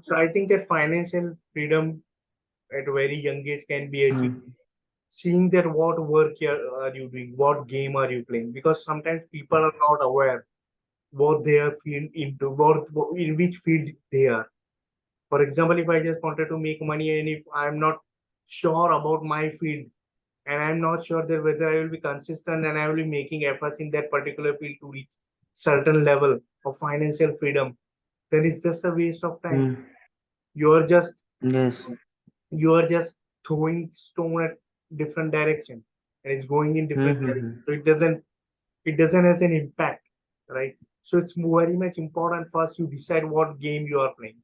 So I think that financial freedom at a very young age can be achieved. Hmm. Seeing that what work are you doing, what game are you playing, because sometimes people are not aware what they are field into, in which field they are. For example, if I just wanted to make money and if I'm not sure about my field and I'm not sure that whether I will be consistent and I will be making efforts in that particular field to reach certain level of financial freedom, then it's just a waste of time. Hmm. You are just Yes. you are just throwing stone at different direction and it's going in Hmm. different Hmm. direction. So it doesn't has an impact, right? So it's very much important first you decide what game you are playing.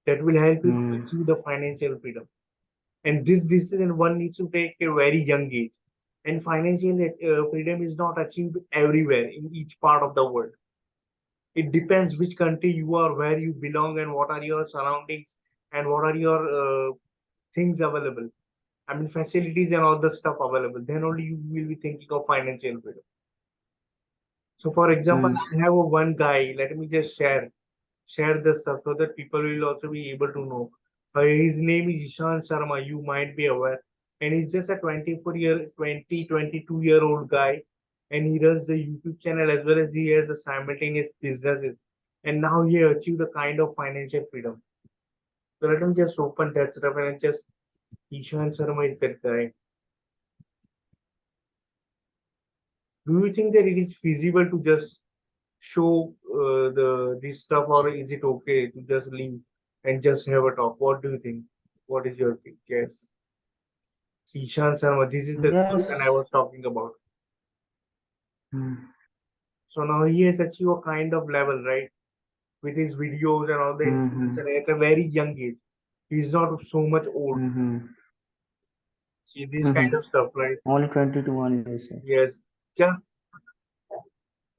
That will help you to Hmm. achieve the financial freedom. And this decision one needs to take at a very young age. And financial freedom is not achieved everywhere in each part of the world. It depends which country you are, where you belong, and what are your surroundings, and what are your things available. I mean, facilities and all the stuff available. Then only you will be thinking of financial freedom. So, for example, Hmm. I have a one guy. Let me just share this stuff so that people will also be able to know. His name is Ishan Sharma. You might be aware, and he's just a 22-year old guy, and he does the YouTube channel as well as he has a simultaneous businesses, and now he achieved a kind of financial freedom. So let me just open that stuff and just Ishan Sharma is that guy. Do you think that it is feasible to just show the this stuff, or is it okay to just leave and just have a talk? What do you think? What is your guess? Ishan Sharma, this is the person I Yes. was talking about. Hmm. So now he has achieved a kind of level, right? With his videos and all the Hmm. information Hmm. at a very young age. He's not so much old. Hmm. See this Hmm. kind of stuff, right? Only 21 years. Yes. Just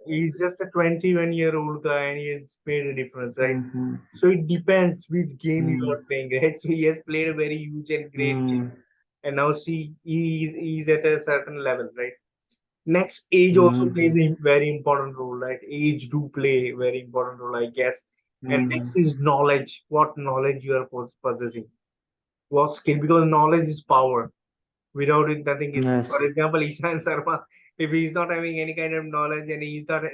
he's just a 21-year-old guy and he has made a difference, right? Hmm. So it depends which game you Hmm. are playing, right? So he has played a very huge and great game. Hmm. And now see he's at a certain level, right? Next, age also plays Hmm. a very important role, right? Age do play a very important role, I guess. And Hmm. next is knowledge. What knowledge you are possessing? What skill? Because knowledge is power. Without it, nothing is. For Yes. example, Ishan Sharma, if he's not having any kind of knowledge and he's not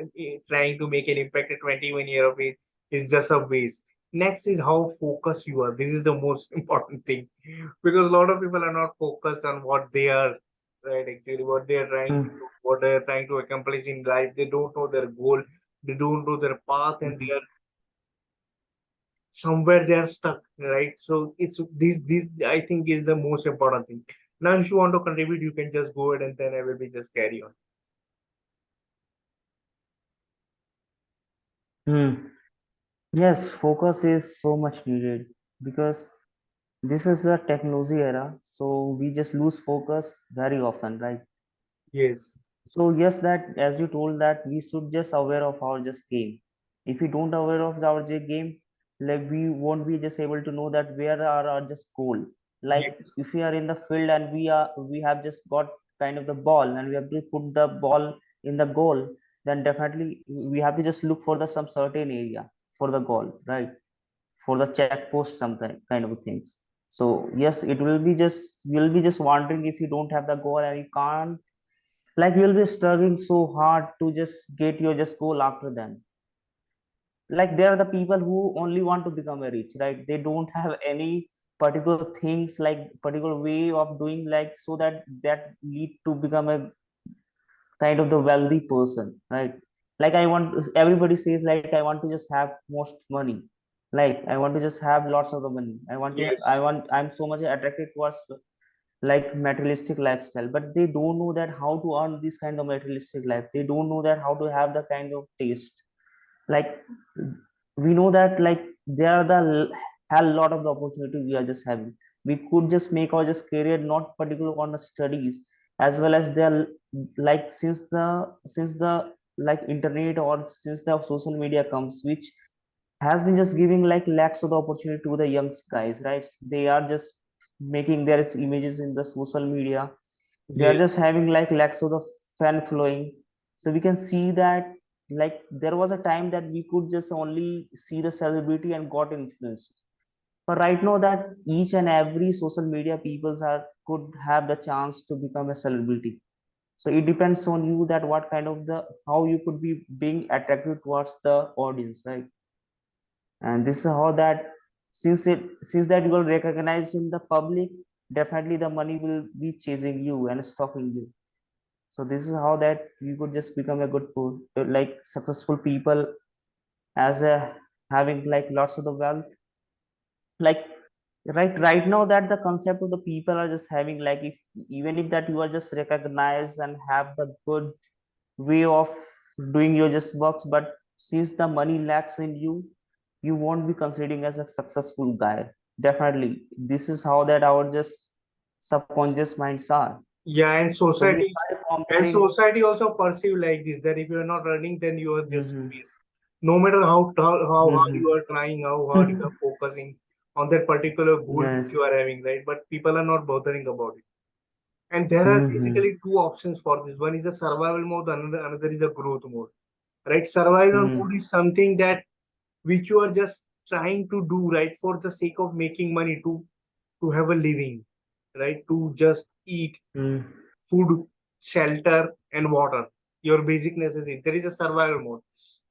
trying to make an impact at 21 year of age, it's just a waste. Next is how focused you are. This is the most important thing because a lot of people are not focused on what they are, right? Actually, what they are trying to Hmm. do, what they are trying to accomplish in life. They don't know their goal. They don't know their path, and they are somewhere they are stuck, right? So it's this I think is the most important thing. Now if you want to contribute you can just go ahead and then I will be just carry on. Hmm. Yes, focus is so much needed because this is a technology era, so we just lose focus very often, right? Yes, So yes, that as you told that we should just aware of our just game. If we don't aware of our game, like we won't be just able to know that where are our just goal. Like yes, if we are in the field and we have just got kind of the ball and we have to put the ball in the goal, then definitely we have to just look for the some certain area for the goal, right? For the check post something kind of things. So yes, it will be just you'll be just wondering if you don't have the goal and you can't, like you'll be struggling so hard to just get your just goal after them. Like there are the people who only want to become a rich, right? They don't have any particular things like particular way of doing, like so that that lead to become a kind of the wealthy person, right? Like I want, everybody says like I want to just have most money, like I want to just have lots of the money, yes, I'm so much attracted towards like materialistic lifestyle, but they don't know that how to earn this kind of materialistic life. They don't know that how to have the kind of taste. Like we know that like there are the hell lot of the opportunity we are just having. We could just make our just career not particular on the studies, as well as they're like since the like internet or since the social media comes, which has been just giving like lakhs of the opportunity to the young guys, right? They are just making their images in the social media. They are just yes, having like lakhs of the fan flowing. So we can see that like there was a time that we could just only see the celebrity and got influenced. But right now that each and every social media peoples are could have the chance to become a celebrity. So it depends on you that what kind of the how you could be being attracted towards the audience, right? And this is how that since that you will recognize in the public, definitely the money will be chasing you and stalking you. So this is how that you could just become a like successful people as a having like lots of the wealth, like right now that the concept of the people are just having like if even if that you are just recognized and have the good way of doing your just works, but since the money lacks in you, you won't be considering as a successful guy. Definitely this is how that our just subconscious minds are. Yeah, and So we society started and comparing. society also perceive like this, that if you are not running, then you are just Mm-hmm. waste. No matter how hard you Mm-hmm. are trying, how hard you are focusing on that particular goal which you Yes. are having, right? But people are not bothering about it. And there are Mm-hmm. basically two options for this. One is a survival mode, another is a growth mode. Right? Survival mode Mm-hmm. is something that which you are just trying to do, right, for the sake of making money to have a living, right? To just eat food, shelter, and water, your basic necessities. There is a survival mode.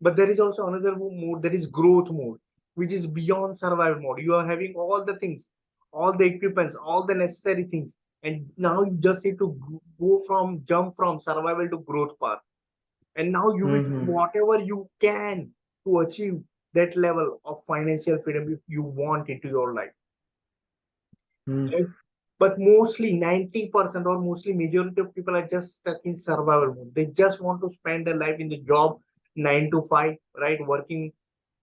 But there is also another mode, that is growth mode, which is beyond survival mode. You are having all the things, all the equipments, all the necessary things. And now you just need to jump from survival to growth path. And now you will do Mm-hmm. whatever you can to achieve that level of financial freedom if you want into your life, Mm-hmm. right? But mostly 90% or mostly majority of people are just stuck in survival mode. They just want to spend their life in the job 9 to 5, right? Working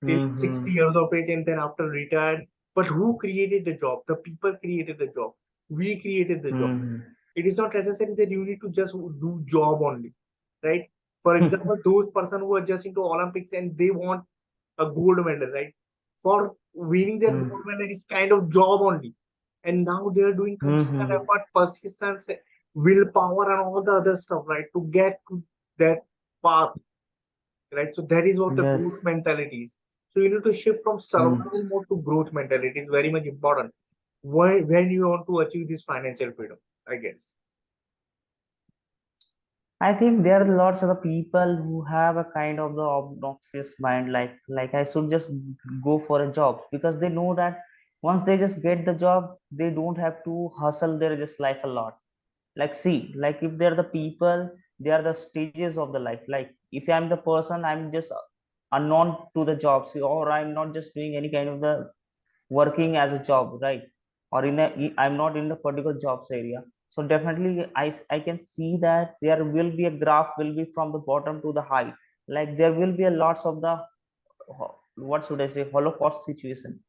till Mm-hmm. 60 years of age and then after retired. But who created the job? The people created the job. We created the job. It is not necessary that you need to just do job only, right? For example, those person who are just into Olympics and they want a gold medal, right? For winning that Mm-hmm. gold medal is kind of job only. And now they are doing consistent Mm-hmm. effort, persistence, willpower, and all the other stuff, right? To get to that path, right? So that is what the growth Yes. mentality is. So you need to shift from Mm. survival mode to growth mentality. It is very much important when you want to achieve this financial freedom, I guess. I think there are lots of the people who have a kind of the obnoxious mind, like I should just go for a job because they know that once they just get the job, they don't have to hustle their just life a lot. Like see, like if they're the people, they are the stages of the life. Like if I'm the person, I'm just unknown to the jobs, or I'm not just doing any kind of the working as a job, right? Or in a I'm not in the particular jobs area. So definitely I can see that there will be a graph will be from the bottom to the high. Like there will be a lots of the what should I say holocaust situation,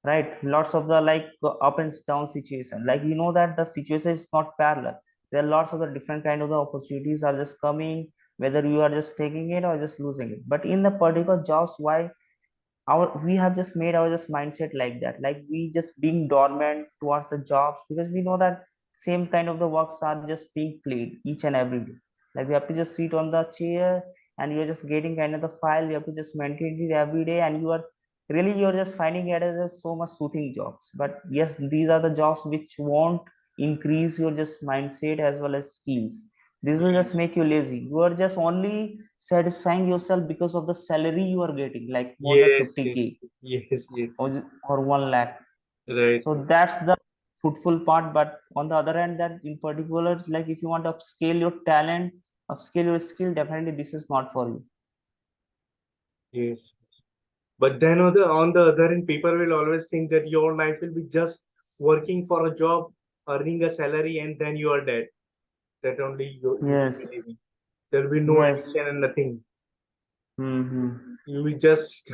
right? Lots of the like up and down situation. Like you know that the situation is not parallel. There are lots of the different kind of the opportunities are just coming, whether you are just taking it or just losing it. But in the particular jobs, why our we have just made our just mindset like that, like we just being dormant towards the jobs because we know that same kind of the works are just being played each and every day. Like we have to just sit on the chair and you're just getting kind of the file, you have to just maintain it every day, and you're just finding it as a so much soothing jobs. But yes, these are the jobs which won't increase your just mindset as well as skills. This will just Yes, make you lazy. You are just only satisfying yourself because of the salary you are getting, like more than yes, yes, 50K yes, yes, or, or 1 lakh. right. So that's the fruitful part. But on the other hand, that in particular, like if you want to upscale your talent, upscale your skill, definitely this is not for you. Yes. But then on the other end, people will always think that your life will be just working for a job, earning a salary, and then you are dead. That only you will be Yes. living. There will be no Yes. ambition and nothing. Mm-hmm. You will just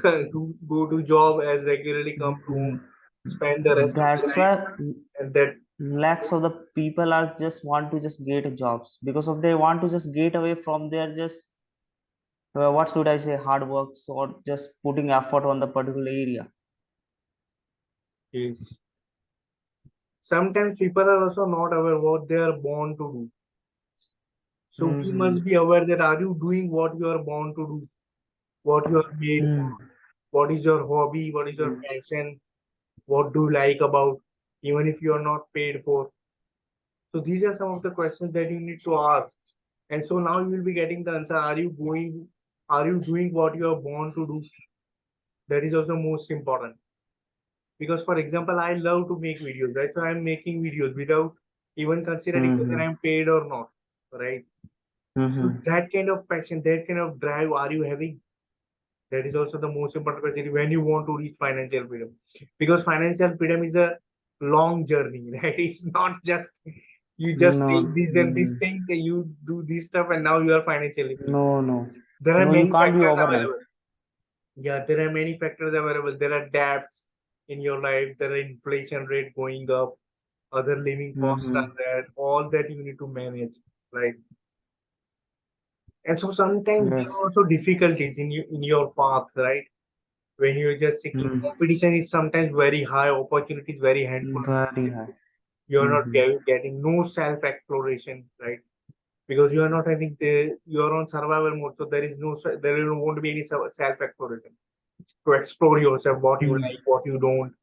go to job as regularly, come to home, spend the rest of the That's life, why and that lakhs of the people are just want to just get jobs because of they want to just get away from their just what should I say hard works or just putting effort on the particular area. is. Sometimes people are also not aware what they are born to do. So we must Mm-hmm. be aware that are you doing what you are born to do, what you are made for, Mm-hmm. what is your hobby, what is your passion, What do you like about, even if you are not paid for? So these are some of the questions that you need to ask. And so now you will be getting the answer. Are you doing what you are born to do? That is also most important. Because for example, I love to make videos, right? So I'm making videos without even considering whether Mm-hmm. I'm paid or not, right? So Mm-hmm. that kind of passion, that kind of drive are you having? That is also the most important question when you want to reach financial freedom. Because financial freedom is a long journey, right? It's not just you just No. take this and this Mm, thing, you do this stuff, and now you are financially free. no, no, There are no. You many can't be factors overnight. available. Yeah, there are many factors available. There are debts in your life, there are inflation rate going up, other living costs Mm-hmm. are there, all that you need to manage, right? And so sometimes there are Yes. also difficulties in your path, right? When you're just seeking, Mm. competition is sometimes very high, opportunity is very handful, Very high. you're not Mm-hmm. getting no self exploration, right? Because you are not having you are on survival mode, so there is no there won't be any self exploration to explore yourself, what you like, what you don't.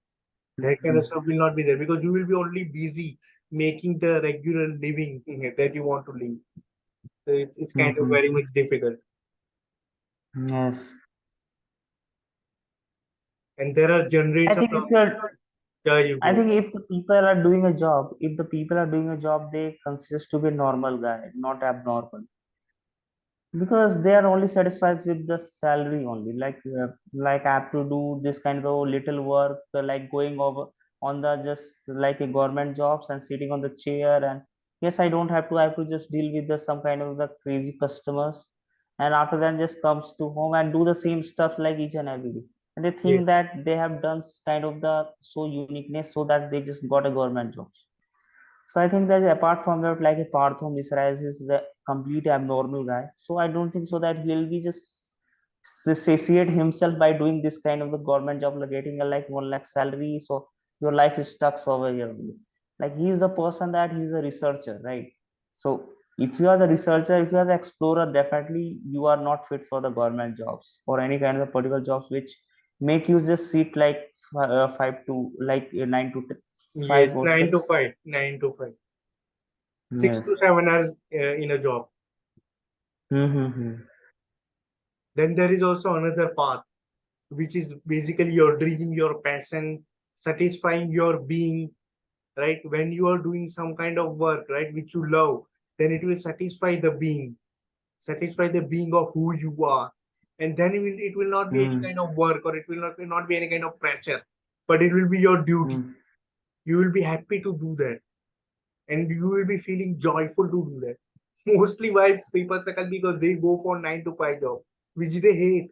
That kind of Mm-hmm. stuff will not be there because you will be only busy making the regular living that you want to live. So it's kind of Mm-hmm. very much difficult. Yes. And there are I generations think of, if you're, yeah, you I go. think if the people are doing a job, if the people are doing a job, they consist to be a normal guy, not abnormal. Because they are only satisfied with the salary only, like I have to do this kind of little work, like going over on the just like a government jobs and sitting on the chair, and yes, I have to just deal with the some kind of the crazy customers, and after that just comes to home and do the same stuff like each and every day, and they Yeah, think that they have done kind of the so uniqueness so that they just got a government job. So I think that apart from that, like a Partho Misra is the complete abnormal guy. So I don't think so that he'll be just satiate himself by doing this kind of the government job, like getting a like 1 lakh salary. So your life is stuck over here only. Like he's the person that he's a researcher, right? So if you are the researcher, if you are the explorer, definitely you are not fit for the government jobs or any kind of the political jobs which make you just sit like 5 yes, or 6. 9 to 5, 9 to 5, 6 to Yes. 7 hours in a job. Mm-hmm. Then there is also another path, which is basically your dream, your passion, satisfying your being, right? When you are doing some kind of work, right, which you love, then it will satisfy the being of who you are. And then it will not be any Mm, kind of work, or it will not be any kind of pressure, but it will be your duty. mm, You will be happy to do that, and you will be feeling joyful to do that. Mostly why people struggle, because they go for 9 to 5 job, which they hate.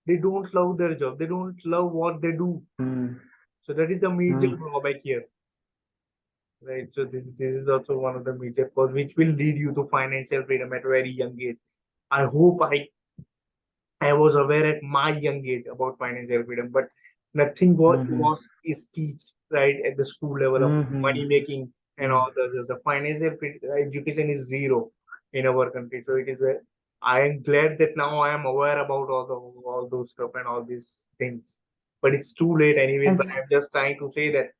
They don't love their job. They don't love what they do. mm, So that is a major mm, drawback here, right? So this is also one of the major cause which will lead you to financial freedom at a very young age. I hope I was aware at my young age about financial freedom, but nothing mm, was is teach right at the school level about money mm, making and mm. all the others. The education is zero in our country. So it is a, I am glad that now I am aware about all those stuff and all these things. But it's too late anyways. And But I'm just trying to say that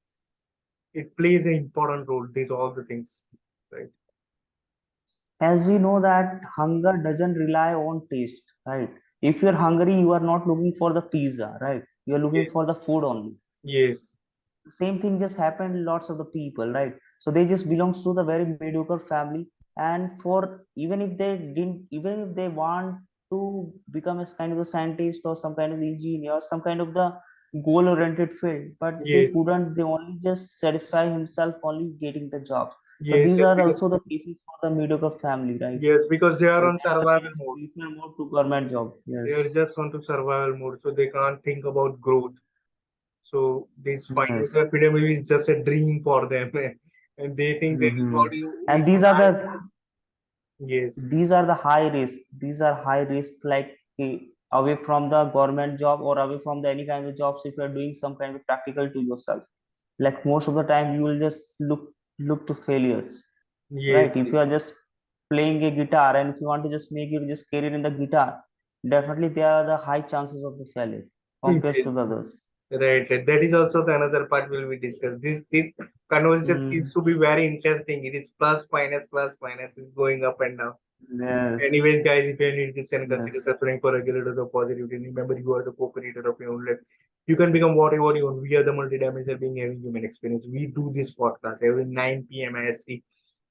it plays an important role. These all the things, right? as we know that hunger doesn't rely on taste, right? If you're hungry, you are not looking for the pizza, right? You're looking Yes, for the food only. yes, The same thing just happened lots of the people, right? So they just belongs to the very mediocre family, and for even if they want to become a kind of a scientist or some kind of engineer, some kind of the goal oriented field, but they yes, couldn't, they only just satisfy himself only getting the jobs. So yes, these yes. are Because also the cases for the mediocre family, right? yes, because they are So on they are the survival ones who mode. prefer more to government job. They Yes. are just on to survival mode, so they can't think about growth. So this Yes. financial freedom is just a dream for them, and they think that is Hmm. what you. And Yes, these are the high risk, these are high risk, like away from the government job or away from the any kind of jobs, if you are doing some kind of practical to yourself, like most of the time you will just look to failures, right? yes, If yes, you are just playing a guitar and if you want to just make your just career in the guitar, definitely there are the high chances of the failure compared yes, to the others. Right, right. That is also the another part will be discussed. This conversation seems Mm, to be very interesting. It is plus minus, is going up and down. yes, Anyways, guys, if you need to send consider yes. suffering for regular of positivity, remember you are the co-creator of your own life. You can become whatever you want. We are the multidimensional being having human experience. We do this podcast every 9 p.m. IST.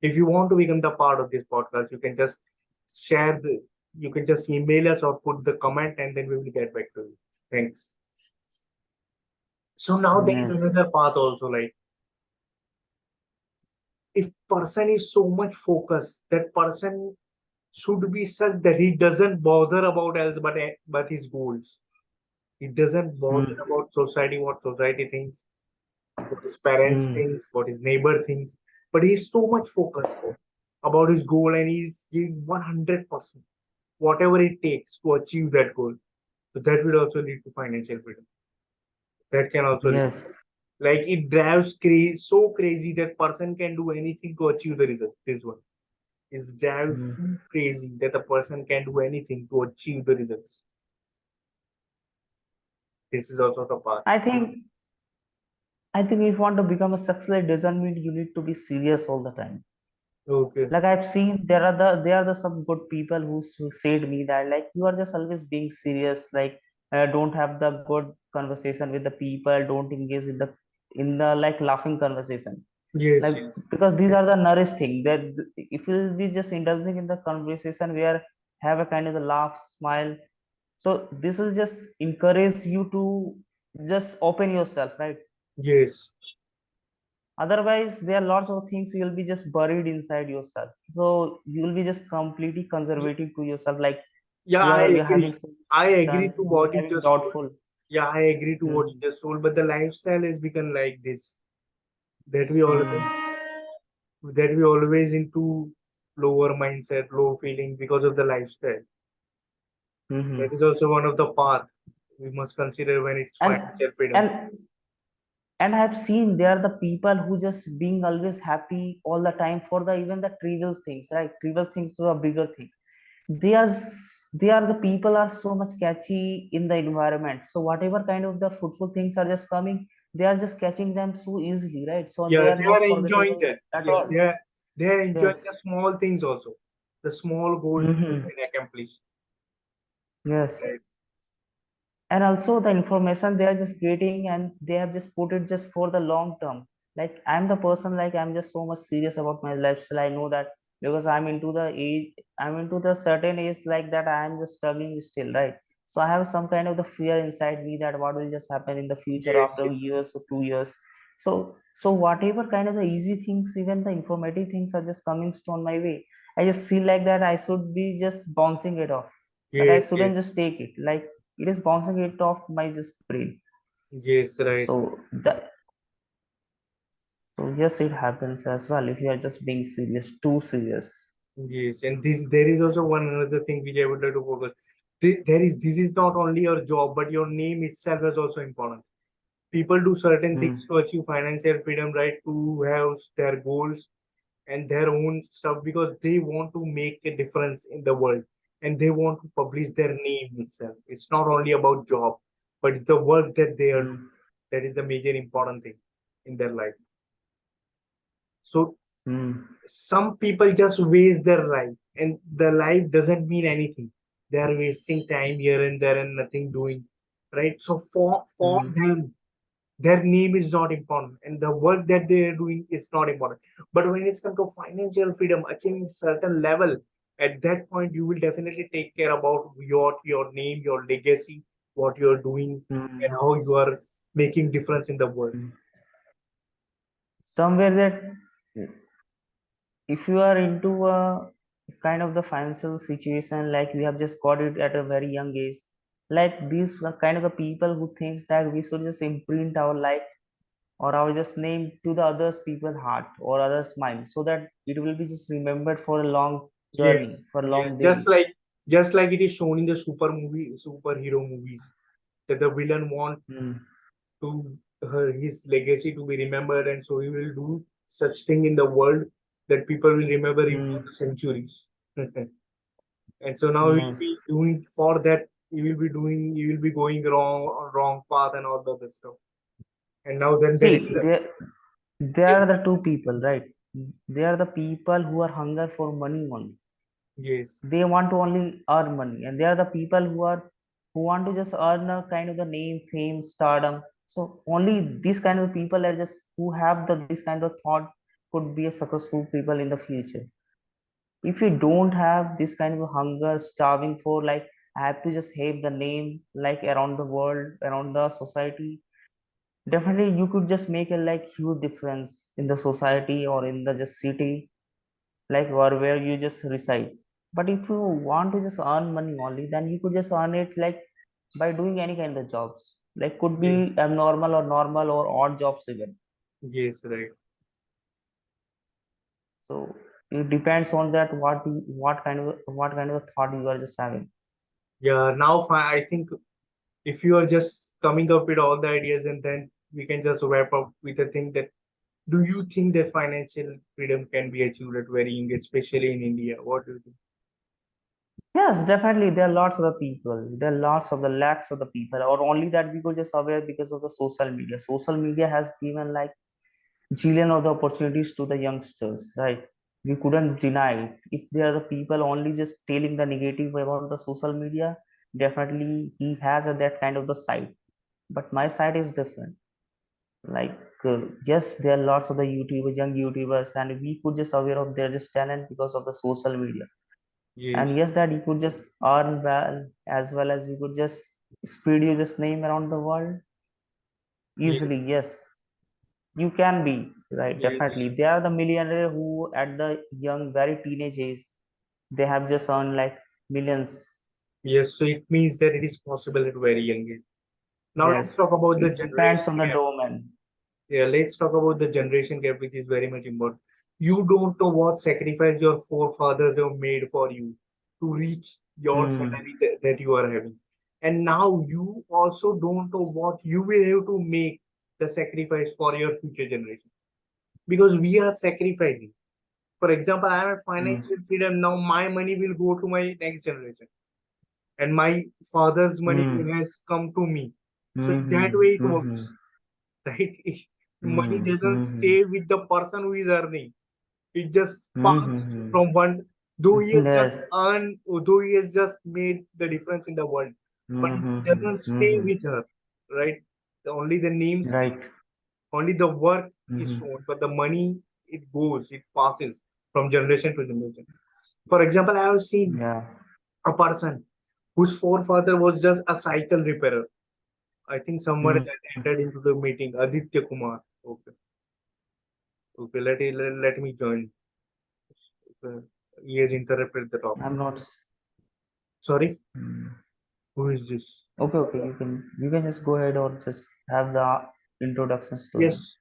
If you want to become the part of this podcast, you can just share the you can just email us or put the comment and then we will get back to you. Thanks. So now there is Yes. another path also like if person is so much focused, that person should be such that he doesn't bother about else but his goals. He doesn't bother Mm, about society, what society thinks, what his parents mm, thinks, what his neighbor thinks. But he's so much focused about his goal and he's giving 100%, whatever it takes to achieve that goal. So that will also lead to financial freedom. That can also lead. yes. Like it drives crazy, so crazy that person can do anything to achieve the result. This one is drives Mm. so crazy that a person can do anything to achieve the results. This is also the path. I think I think if you want to become a success, it doesn't mean you need to be serious all the time. Okay. Like I've seen there are the some good people who said me that like you are just always being serious, like don't have the good conversation with the people, don't engage in the like laughing conversation, Yes, like yes, because these are the nourish thing that if you'll be just indulging in the conversation where have a kind of the laugh smile, so this will just encourage you to just open yourself, right? yes. Otherwise there are lots of things you'll be just buried inside yourself, so you'll be just completely Y- conservative to yourself, like Yeah, I you're having agree. so much I agree tension, to you'll what be you having just told. doubtful. Yeah, I agree to what you Mm, just told. But the lifestyle has become like this that we always mm, into lower mindset, low feeling because of the lifestyle. That mm-hmm. is also one of the path we must consider when it's and financial freedom. and and I've seen they are the people who just being always happy all the time for the even the trivial things, right? Trivial things to a bigger thing. They are the people are so much catchy in the environment, so whatever kind of the fruitful things are just coming, they are just catching them so easily, right? So they Yeah, are they not are enjoying forgettable that. at Yeah, all. they are enjoying the Yes. small things also, the small goals that has Mm-hmm. been accomplished. Yes. Right. And also the information they are just getting and they have just put it just for the long term, like I'm the person, like I'm just so much serious about my lifestyle, I know that because I'm into the certain age like that I am just struggling still, right? So I have some kind of the fear inside me that what will just happen in the future Yes, after yes, years or 2 years. So whatever kind of the easy things, even the informative things are just coming on my way, I just feel like that I should be just bouncing it off, that I yes, shouldn't yes, just take it. Like it is bouncing it off my just brain. yes, right. So yes, it happens as well if you are just being serious, too serious. Yes, and this there is also one another thing which I would like to focus. There is this is not only your job, but your name itself is also important. People do certain things Mm, to achieve financial freedom, right? To have their goals and their own stuff because they want to make a difference in the world and they want to publish their name itself. It's not only about job, but it's the work that they are doing. mm, That is the major important thing in their life. So mm, some people just waste their life and the life doesn't mean anything. They are wasting time here and there and nothing doing. Right. So for mm, them, their name is not important and the work that they are doing is not important, but when it's come to financial freedom achieving certain level, at that point you will definitely take care about your name, your legacy, what you're doing, and mm, how you are making difference in the world. mm. Somewhere that if you are into a kind of the financial situation, like we have just got it at a very young age, like these are kind of the people who thinks that we should just imprint our life or our just name to the others people heart or others mind, so that it will be just remembered for a long journey, Yes, for yes, long days. just like it is shown in the superhero movies, that the villain want Mm, to his legacy to be remembered, and so he will do such thing in the world that people will remember him for mm, the centuries. And so now he'll be yes. doing for that. you will be going wrong path and all the other stuff. And now then there is See, they yes, are the two people, right? They are the people who are hunger for money only. yes, They want to only earn money, and they are the people who want to just earn a kind of the name, fame, stardom. So only these kind of people are just who have this kind of thought could be a successful people in the future. If you don't have this kind of hunger, starving for like I have to just have the name like around the world, around the society, definitely you could just make a like huge difference in the society or in the just city like where you just reside. But if you want to just earn money only, then you could just earn it like by doing any kind of jobs, like could be yes, abnormal or normal or odd jobs even. yes, right. So it depends on that what kind of thought you are just having. Yeah, now I think if you are just coming up with all the ideas, and then we can just wrap up with the thing that do you think that financial freedom can be achieved at very young, age, especially in India? What do you think? Yes, definitely. There are lots of the people. There are lots of the lakhs of the people, or only that people just aware because of the social media. Social media has given like zillion of the opportunities to the youngsters, right? We couldn't deny it. If there are the people only just telling the negative about the social media, definitely he has that kind of the side. But my side is different. Like yes, there are lots of the YouTubers, young YouTubers, and we could just aware of their just talent because of the social media. And Yes, yes, that you could just earn well as you could just spread your just name around the world easily. yes, Yes, you can be right. yes, Definitely they are the millionaire who at the young very teenage age they have just earned like millions. yes. So it means that it is possible at very young age. Now let's talk Yes, about the it depends generation on the gap. domain. Yeah, let's talk about the generation gap, which is very much important. You don't know what sacrifice your forefathers have made for you to reach your Hmm. salary that you are having. And now you also don't know what you will have to make the sacrifice for your future generation. Because we are sacrificing. For example, I have Hmm. financial freedom. Now my money will go to my next generation. And my father's money Hmm. has come to me. So Hmm. that Hmm. way it Hmm. works. Right? Money Hmm. doesn't Hmm. stay with the person who is earning. It just Hmm. passed Hmm. from one, though he has just Yes. earned, or though he has just made the difference in the world, but Hmm. it Hmm. doesn't Hmm. stay Hmm. with her, right? Only the name stays, Right. only the work is Hmm. shown, but the money, it goes, it passes from generation to generation. For example, I have seen Yeah. a person whose forefather was just a cycle repairer. I think someone has Hmm. entered into the meeting. Aditya Kumar. Okay. Okay. Let me join. Okay. He has interrupted the topic. I'm not. Sorry. Hmm. Who is this? Okay, okay, you can just go ahead or just have the introductions to him. Yes.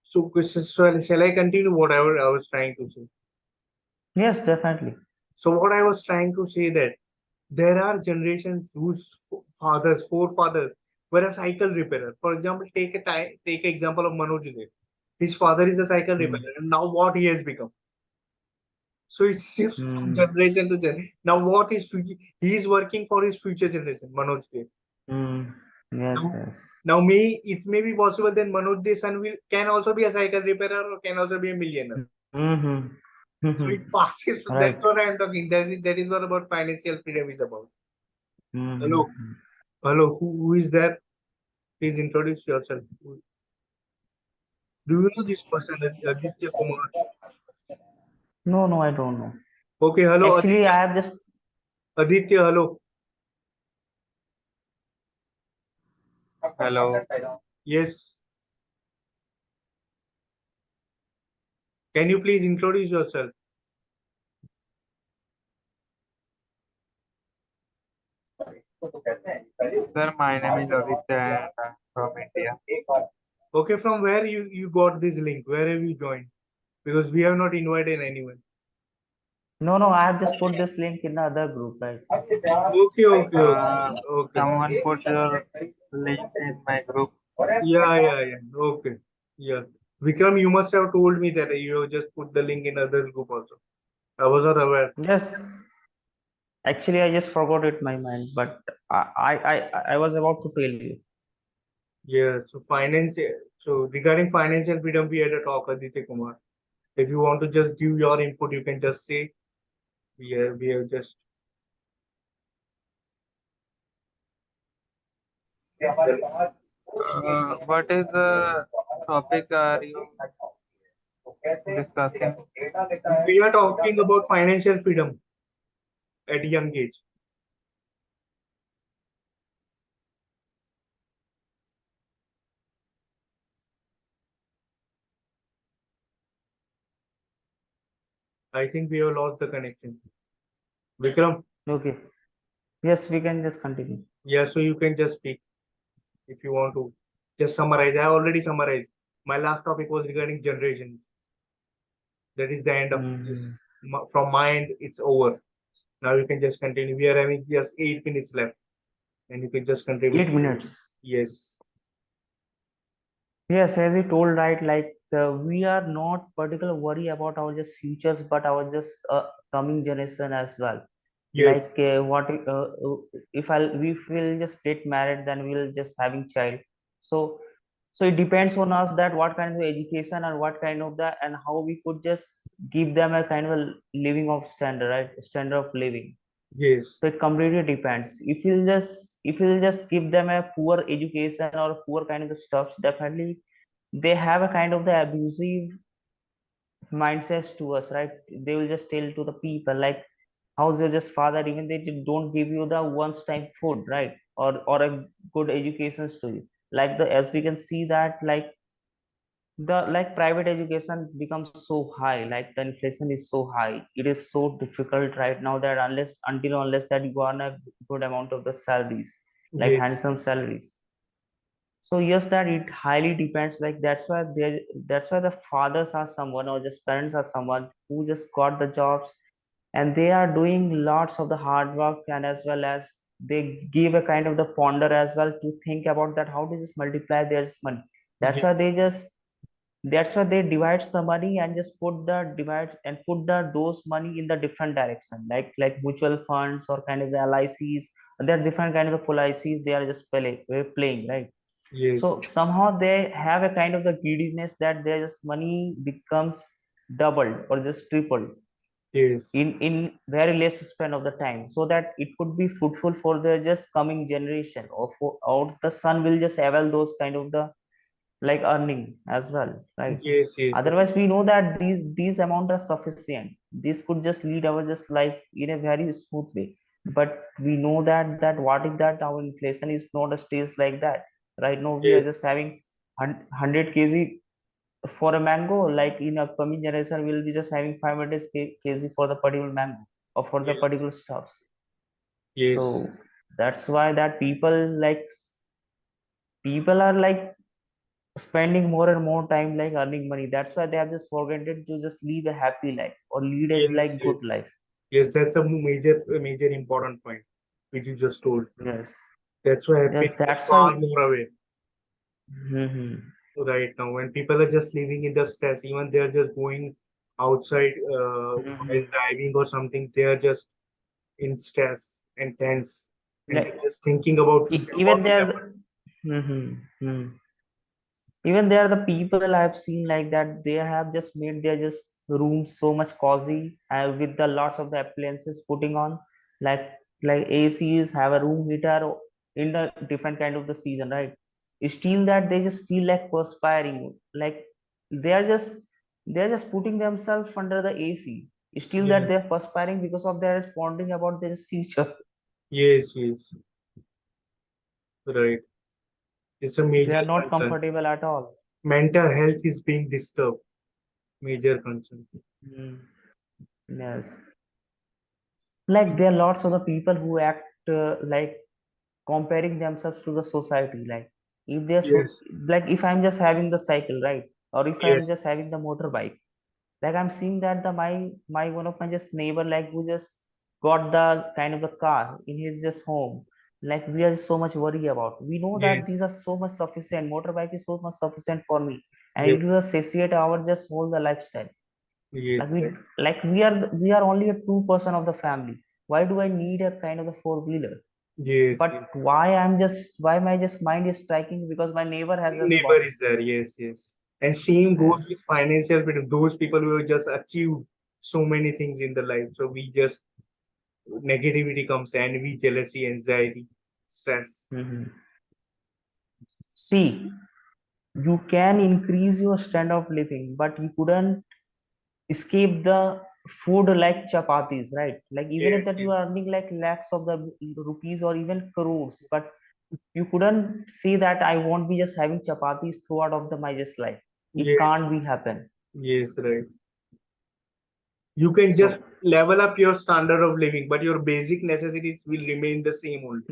So shall I continue whatever I was trying to say? Yes, definitely. So what I was trying to say that there are generations whose fathers, forefathers, were a cycle repairer. For example, take example of Manoj Dev. His father is a cycle Hmm. repairer, and now what he has become. So it shifts from Hmm. generation to generation. Now what is he is working for his future generation, Manoj Dev. Hmm. Yes, Now, yes. it may be possible that Manoj Dev's son will can also be a cycle repairer or can also be a millionaire. Mm-hmm. So Mm-hmm. it passes. Right. That's what I am talking. That is what about financial freedom is about. Hello, Mm-hmm. hello. Who is there? Please introduce yourself. Do you know this person, Aditya Kumar? No, no, I don't know. Okay, hello, Actually, Aditya. I have just Aditya, hello. Hello, Yes. Can you please introduce yourself? sir. My name is Aditya and I'm from India. Okay, from where you got this link? Where have you joined? Because we have not invited anyone. no, no. I have just put this link in the other group, right? Okay, okay, okay, Uh, okay. Someone put your link in my group. Yeah, yeah, yeah. Okay. Yeah. Vikram, you must have told me that you have just put the link in other group also. I was not aware. Yes. Actually, I just forgot it my mind, but I was about to tell you. Yeah, so finance. So regarding financial freedom, we had a talk, Aditya Kumar. If you want to just give your input, you can just say. We have just. What is the topic are you discussing? We are talking about financial freedom at a young age. I think we have lost the connection. Vikram, Okay. Yes, we can just continue. yeah, so you can just speak if you want to. Just summarize. I already summarized. My last topic was regarding generation. That is the end of Hmm. this. From my end, it's over. Now you can just continue. We are having just 8 minutes left, and you can just contribute. 8 minutes. Yes, Yes, as you told, right, like we are not particular worry about our just futures, but our just coming generation as well. yes, Like what if I if we'll just get married, then we'll just having child. So so it depends on us that what kind of education and what kind of the and how we could just give them a kind of a living of standard, right? Standard of living. yes, So it completely depends. If you'll just give them a poor education or poor kind of the stuffs, definitely they have a kind of the abusive mindsets to us, right? They will just tell to the people like how's your just father, even they don't give you the once time food, right? Or a good educations to you. Like the as we can see that like the like private education becomes so high, like the inflation is so high, it is so difficult right now that unless that you earn a good amount of the salaries, like yes, handsome salaries. So yes, that it highly depends. Like that's why the fathers are someone or just parents are someone who just got the jobs and they are doing lots of the hard work and as well as they give a kind of the ponder as well to think about that how to just multiply their money. That's why yes, they just that's why they divides the money and just put the divide and put the those money in the different direction like mutual funds or kind of the LICs. There are different kind of the policies they are just playing, right? yes, So somehow they have a kind of the greediness that their just money becomes doubled or just tripled yes, in very less span of the time, so that it could be fruitful for the just coming generation or the son will just avail those kind of the like earning as well, right? yes, yes, yes, Otherwise we know that these amount are sufficient, this could just lead our just life in a very smooth way. But we know that what if that our inflation is not a stays like that. Right now we are yes, just having 100 kg for a mango, like in upcoming generation we'll be just having 500 kg for the particular mango or for the yes, particular stuffs. yes, So that's why that people are like spending more and more time like earning money. That's why they have just forgotten to just live a happy life or lead a yes, like yes, good life. yes. That's a major important point which you just told. Yes, That's why yes, happiness is that's why. far more away Hmm. right now. When people are just living in the stress, even they're just going outside while Hmm. driving or something, they are just in stress and tense, and they're Like just thinking about future, what even will there. happen. Hmm. Even there the people I've seen like that they have just made their just rooms so much cozy with the lots of the appliances putting on like like ACs have a room heater in the different kind of the season, right? Still that they just feel like perspiring, like they are just they're just putting themselves under the AC, still that Yes, they're perspiring because of their responding about their future. yes, yes, right. It's a They major are not concern. comfortable at all. Mental health is being disturbed. Major concern. Mm, yes, like there are lots of the people who act like comparing themselves to the society, like if they're so Yes, like if I'm just having the cycle, right? Or if I'm yes, just having the motorbike, like I'm seeing that the my one of my just neighbor like who just got the kind of the car in his just home, like we are so much worried about, we know that these yes, are so much sufficient, motorbike is so much sufficient for me and yes, it will satiate our just whole the lifestyle. yes, Like we are only a 2% of the family, why do I need a kind of the four-wheeler? Yes, But yes. why my just mind is striking because my neighbor has just Neighbor bought it. is there. Yes, yes. And same goes with Yes. financial freedom. Those people who have just achieved so many things in the life. So we just negativity comes, envy, jealousy, anxiety, stress. Mhm. See, you can increase your standard of living, but you couldn't escape the food like chapatis, right? Like even if Yes, that you are earning like lakhs of the rupees or even crores, but you couldn't say that I won't be just having chapatis throughout of the my just life. It yes, can't be happen. yes, right. You can So, just level up your standard of living, but your basic necessities will remain the same only.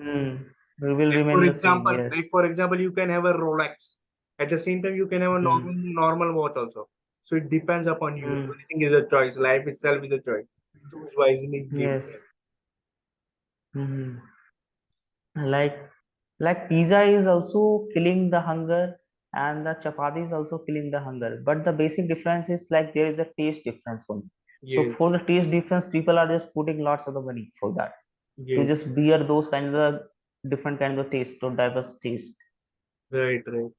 we will remain the same. Like Yes. for example, you can have a Rolex. At the same time, you can have a Hmm. normal watch also. So it depends upon you. Hmm. Everything is a choice. Life itself is a choice. Choose wisely, live Yes. Hmm. Like pizza is also killing the hunger and the chapati is also killing the hunger. But the basic difference is like there is a taste difference only. So yes, for the taste difference, people are just putting lots of the money for that to yes, just bear those kind of the different kind of taste or diverse taste. right, right.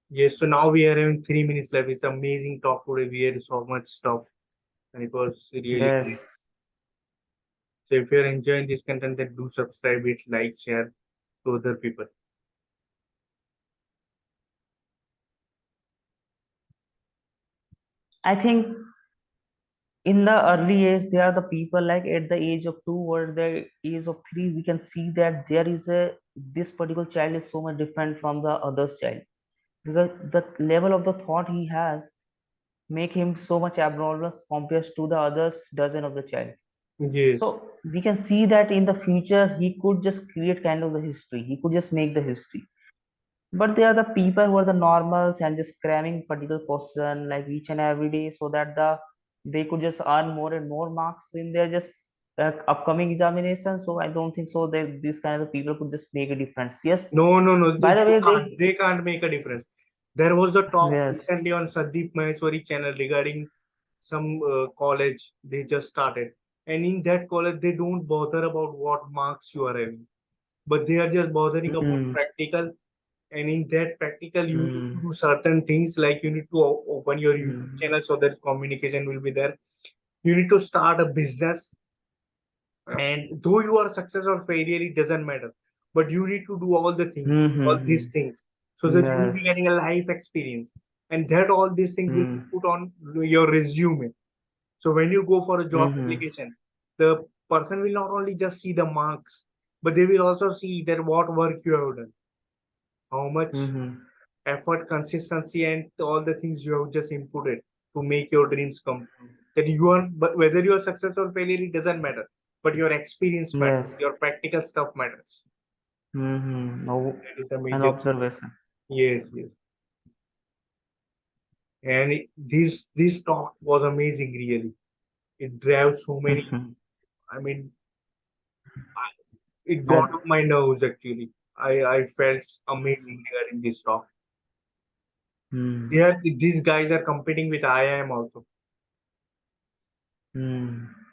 Yes, so now we are having 3 minutes left. It's amazing talk today. We had so much stuff and it was really great. Yes, So if you're enjoying this content, then do subscribe it, like, share to other people. I think in the early age there are the people like at the age of 2 or the age of 3 we can see that there is a this particular child is so much different from the other's child because the level of the thought he has make him so much abnormal compared to the others dozen of the child. Yes, So we can see that in the future he could just create kind of the history, he could just make the history. But they are the people who are the normals and just cramming particular question like each and every day so that they could just earn more and more marks in their just upcoming examination. So I don't think so that these kind of people could just make a difference. Yes, no, no, no. by the way they. They can't make a difference. There was a talk Yes. recently on Sandeep Maheshwari channel regarding some college they just started, and in that college they don't bother about what marks you are having, but they are just bothering about Mm, practical. And in that practical, you need to mm, do certain things like you need to open your YouTube mm, channel so that communication will be there. You need to start a business, and though you are success or failure, it doesn't matter. But you need to do mm, all these mm, things, so mm. that you will be Yes. getting a life experience, and that all these things will be Mm, put on your resume. So when you go for a job mm, application, the person will not only just see the marks, but they will also see that what work you have done, how much mm, effort, consistency, and all the things you have just inputted to make your dreams come. That you are, but whether you are success or failure, it doesn't matter. But your experience matters. yes. Your practical stuff matters. Oh, That is the an major thing. observation. Yes, yes. And this talk was amazing. Really, it drives so many. I mean, I, it got That, on my nerves actually. I felt amazing regarding this talk. mm, These guys are competing with IIM also. mm.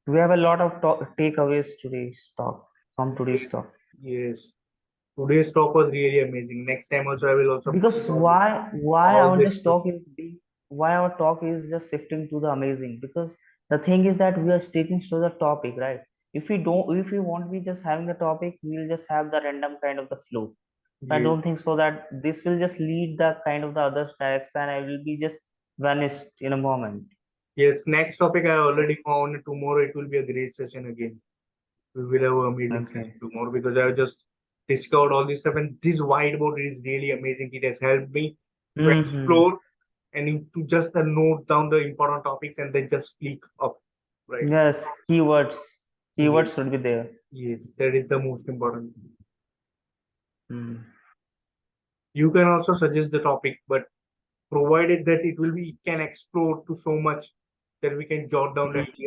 We have a lot of takeaways today's talk from today's talk. Yes. Today's talk was really amazing. Next time also I will also Because find out why all our this just stuff. talk is being why our talk is just shifting to the amazing because the thing is that we are sticking to the topic, right? If we won't be just having the topic, we'll just have the random kind of the flow. I Yes. don't think so that this will just lead the kind of the other direction and I will be just vanished in a moment. Yes. Next topic I So, already found. Tomorrow it will be a great session again. We will have an amazing okay. session tomorrow because I have just discovered all this stuff, and this whiteboard is really amazing. It has helped me to Mm-hmm. explore and to just note down the important topics and then just click up. Right. Yes, keywords Yes. should be there. Yes. That is the most important. Mm. You can also suggest the topic, but provided that it can explore to so much that we can jot down the ideas